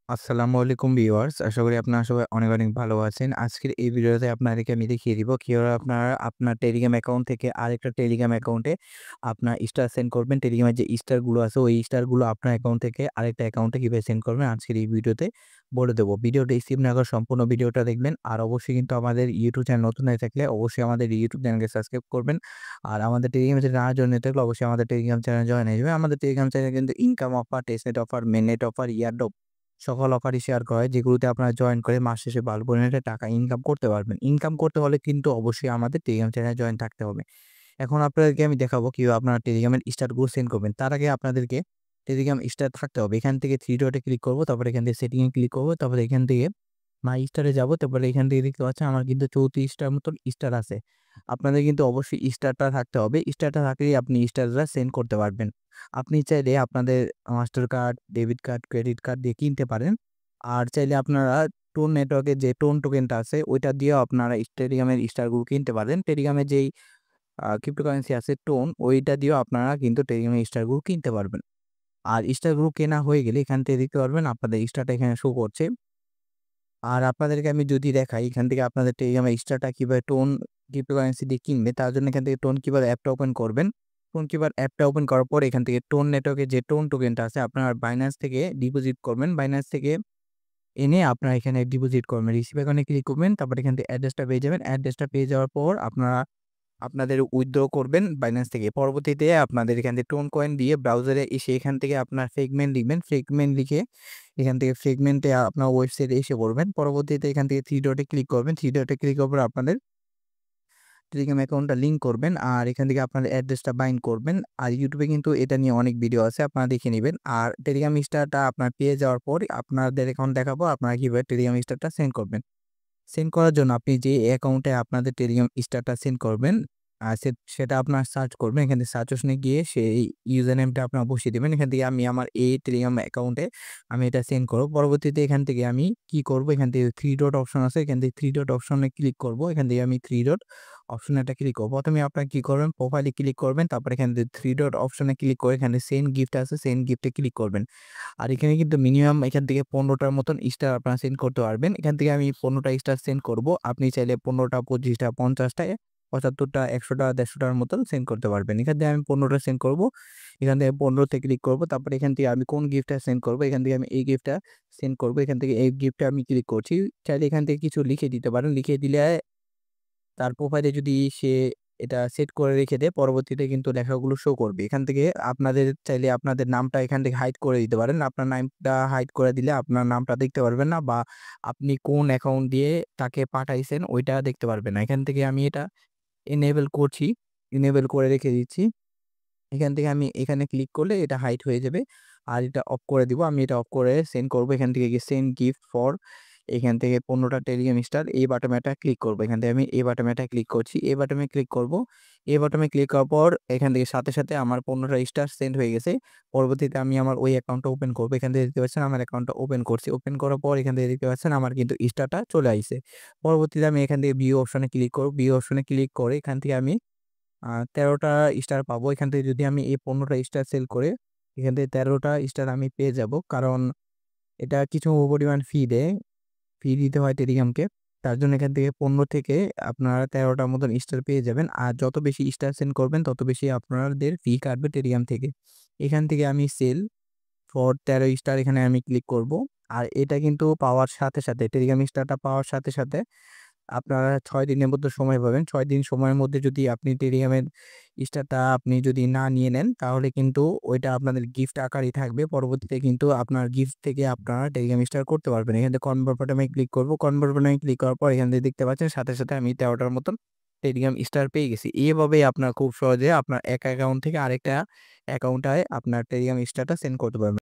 আসসালামু আলাইকুম ভিউয়ার্স। আশা করি আপনারা সবাই অনেক, অনেক ভালো আছেন। আজকের এই ভিডিওতে আপনাদেরকে আমি দেখিয়ে দিব কিভাবে আপনারা আপনার টেলিগ্রাম অ্যাকাউন্ট থেকে আরেকটা টেলিগ্রাম অ্যাকাউন্টে আপনার স্টার সেন্ড করবেন। টেলিগ্রামের যে স্টারগুলো আছে ওই স্টারগুলো আপনার অ্যাকাউন্ট থেকে আরেকটা অ্যাকাউন্টে কিভাবে সেন্ড করবেন আজকের এই ভিডিওতে বলে দেব। ভিডিওটা স্কিপ না করে সম্পূর্ণ ভিডিওটা দেখবেন। আর অবশ্যই কিন্তু আমাদের ইউটিউব চ্যানেল নতুন হয়ে থাকলে অবশ্যই আমাদের ইউটিউব চ্যানেলকে সাবস্ক্রাইব করবেন। আর আমাদের টেলিগ্রামে যদি না জয়েন হয়ে থাকলে অবশ্যই আমাদের টেলিগ্রাম চ্যানেলে জয়েন হয়ে যাবেন। আমাদের টেলিগ্রাম চ্যানেলে কিন্তু income offer, testnet offer, mainnet offer, airdrop সকল অফারই শেয়ার করা হয়, যেগুলোতে আপনারা জয়েন করে মাস শেষে বাল্ক পরিমাণে টাকা ইনকাম করতে পারবেন। ইনকাম করতে হলে কিন্তু অবশ্যই আমাদের টেলিগ্রাম চ্যানেলে জয়েন থাকতে হবে। এখন আপনাদেরকে আমি দেখাবো কিভাবে আপনারা টেলিগ্রামের স্টারগুলো সেন্ড করবেন। তার আগে আপনাদেরকে টেলিগ্রাম স্টার থাকতে হবে। এখান থেকে থ্রি ডটে ক্লিক করব, তারপরে এখান থেকে সেটিং এ ক্লিক করব, তারপরে এখান থেকে মাই স্টারে যাব, তারপরে এখান থেকে দেখতে পাচ্ছেন আমার কিন্তু 34টার মতন স্টার আছে। আপনাদের কিন্তু অবশ্যই স্টারটা থাকতে হবে। স্টারটা থাকলেই আপনি স্টারটা সেন্ড করতে পারবেন। আপনি চাইলে আপনাদের master card, debit card, credit card দিয়ে কিনতে পারেন। আর চাইলে আপনারা টোন নেটওয়ার্কের যে টোন টোকেনটা আছে ওইটা দিয়েও আপনারা টেলিগ্রামের স্টারগুলো কিনতে পারেন। টেলিগ্রামের যেই ক্রিপ্টোকারেন্সি আছে টোন, ওইটা দিয়েও আপনারা কিন্তু টেলিগ্রামের স্টারগুলো কিনতে পারবেন। আর স্টারগুলো কেনা হয়ে গেলে এখান থেকে দেখতে পারবেন আপনাদের স্টারটা এখানে শো করছে। আর আপনাদেরকে আমি যদি দেখাই এখান থেকে আপনাদের টেলিগ্রামের স্টারটা কিভাবে টোন ক্রিপ্টোকারেন্সি দিয়ে কিনবে, তার জন্য এখান থেকে টোন কিপার অ্যাপটা ওপেন করবেন। টোন কিপার অ্যাপটা ওপেন করার পর এখান থেকে টোন নেটওয়ার্কের যে টোন টোকেনটা আছে আপনার বাইন্যান্স থেকে ডিপোজিট করবেন। বাইন্যান্স থেকে এনে আপনারা এখানে ডিপোজিট করবেন। রিসিভ অ্যাকাউন্টে ক্লিক করবেন। তারপর এখান থেকে অ্যাড্রেসটা পেয়ে যাবেন। অ্যাড্রেসটা পেয়ে যাওয়ার পর আপনারা আপনাদের উইথড্র করবেন বাইন্যান্স থেকে। পরবর্তীতে আপনাদের এখান থেকে টোন কয়েন দিয়ে ব্রাউজারে এসে এখান থেকে আপনার ফ্রেগমেন্ট লিখবেন। ফ্রেগমেন্ট লিখে এখান থেকে ফ্রেগমেন্টে আপনার ওয়েবসাইটে এসে পড়বেন। পরবর্তীতে এখান থেকে থ্রি ডটে ক্লিক করবেন। থ্রি ডটে ক্লিক করার পর আপনাদের টেলিগ্রাম অ্যাকাউন্টটা লিঙ্ক করবেন। আর এখান থেকে আপনার অ্যাড্রেসটা বাইন্ড করবেন। আর ইউটিউবে কিন্তু এটা নিয়ে অনেক ভিডিও আছে, আপনারা দেখে নিবেন। আর টেলিগ্রাম স্টারটা আপনার পেয়ে যাওয়ার পর আপনাদের অ্যাকাউন্ট দেখাবো আপনারা কিভাবে টেলিগ্রাম স্টারটা সেন্ড করবেন। সেন্ড করার জন্য আপনি যে অ্যাকাউন্টে আপনাদের টেলিগ্রাম স্টারটা সেন্ড করবেন সেটা আপনার সার্চ করবেন। এখান থেকে সার্চ অপশনে গিয়ে সেই ইউজার নেমটা আপনার বসিয়ে দেবেন। এখান থেকে আমি আমার এই টেলিগ্রাম অ্যাকাউন্টে আমি এটা সেন্ড করব। পরবর্তীতে এখান থেকে আমি কি করব, এখান থেকে থ্রি ডট অপশন আছে, এখান থেকে থ্রি ডট অপশনে ক্লিক করব। এখান থেকে আমি থ্রি ডট অপশনে একটা ক্লিক করব। প্রথমে আপনার কি করবেন, প্রোফাইলে ক্লিক করবেন। তারপর এখান থেকে থ্রি ডট অপশনে ক্লিক করে এখানে সেন্ড গিফট আছে, সেন্ড গিফটে ক্লিক করবেন। আর এখানে কিন্তু মিনিমাম এখান থেকে 15টার মতন স্টার আপনারা সেন্ড করতে পারবেন। এখান থেকে আমি 15টা স্টার সেন্ড করব। আপনি চাইলে 15টা, 25টা, 50টা, 75টা, 100টা, 150টার মতন সেন্ড করতে পারবেন। এখান থেকে আমি 15টা সেন্ড করব। এখান থেকে 15 তে ক্লিক করব। তারপরে এখান থেকে আমি কোন গিফটটা সেন্ড করব, এখান থেকে আমি এই গিফটটা সেন্ড করব। এখান থেকে এই গিফটটা আমি ক্লিক করছি। চাইলে এখান থেকে কিছু লিখে দিতে পারেন। লিখে দিলে তার প্রোফাইলে যদি সে এটা সেট করে রেখে দেয়, পরবর্তীতে কিন্তু লেখাগুলো শো করবে। এখান থেকে আপনাদের চাইলে আপনাদের নামটা এখান থেকে হাইড করে দিতে পারেন। আপনার নামটা হাইড করে দিলে আপনার নামটা দেখতে পারবেন না, বা আপনি কোন অ্যাকাউন্ট দিয়ে তাকে পাঠাইছেন ওইটা দেখতে পারবেন না। এখান থেকে আমি এটা এনেবল করছি, এনেবল করে রেখে দিচ্ছি। এখান থেকে আমি এখানে ক্লিক করলে এটা হাইড হয়ে যাবে। আর এটা অফ করে দিব। আমি এটা অফ করে সেন্ড করব। এখান থেকে গিয়ে সেন্ড গিফট ফর এখান থেকে 15টা টেলিগ্রাম স্টার এই বাটনে একটা ক্লিক করব। এখান থেকে আমি এই বাটনে একটা ক্লিক করছি। এই বাটনে ক্লিক করব। এই বাটনে ক্লিক করার পর এখান থেকে সাথে, সাথে আমার 15টা স্টার সেন্ড হয়ে গেছে। পরবর্তীতে আমি আমার ওই অ্যাকাউন্টটা ওপেন করব। এখান থেকে দেখতে পাচ্ছেন আমার অ্যাকাউন্টটা ওপেন করছি। ওপেন করার পর এখান থেকে দেখতে পাচ্ছেন আমার কিন্তু স্টারটা চলে আইছে। পরবর্তীতে আমি এখান থেকে ভিউ অপশনে ক্লিক করব। ভিউ অপশনে ক্লিক করে এখান থেকে আমি 13টা স্টার পাবো। এখান থেকে যদি আমি এই 15টা স্টার সেল করে এখান থেকে 13টা স্টার আমি পেয়ে যাব। কারণ এটা কিছু পরিমাণ ফি দেয়। ফি দিতে হয় টেলিগ্রামকে। তার জন্য এখান থেকে 15 থেকে আপনারা 13টার মতন স্টার পেয়ে যাবেন। আর যত বেশি স্টার সেন্ড করবেন তত বেশি আপনাদের ফি কাটবে টেলিগ্রাম থেকে। এখান থেকে আমি সেল ফর 13 স্টার এখানে আমি ক্লিক করব। আর এটা কিন্তু পাওয়ার সাথে, সাথে টেলিগ্রাম স্টারটা পাওয়ার সাথে, সাথে আপনারা ৬ দিনের মধ্যে সময় পাবেন। ৬ দিন সময়ের মধ্যে যদি আপনি টেলিগ্রামের স্টারটা আপনি যদি না নিয়ে নেন, তাহলে কিন্তু ওইটা আপনাদের গিফট আকারেই থাকবে। পরবর্তীতে কিন্তু আপনার গিফট থেকে আপনারা টেলিগ্রাম স্টার করতে পারবেন। এখান থেকে কনভার্ট বাটনে ক্লিক করব। কনভার্ট বাটনে ক্লিক করার পর এখান থেকে দেখতে পাচ্ছেন সাথে, সাথে আমি 13টার মতন টেলিগ্রাম স্টার পেয়ে গেছি। এভাবেই আপনার খুব সহজে আপনার এক অ্যাকাউন্ট থেকে আরেকটা অ্যাকাউন্টে আপনার টেলিগ্রাম স্টারটা সেন্ড করতে পারবেন।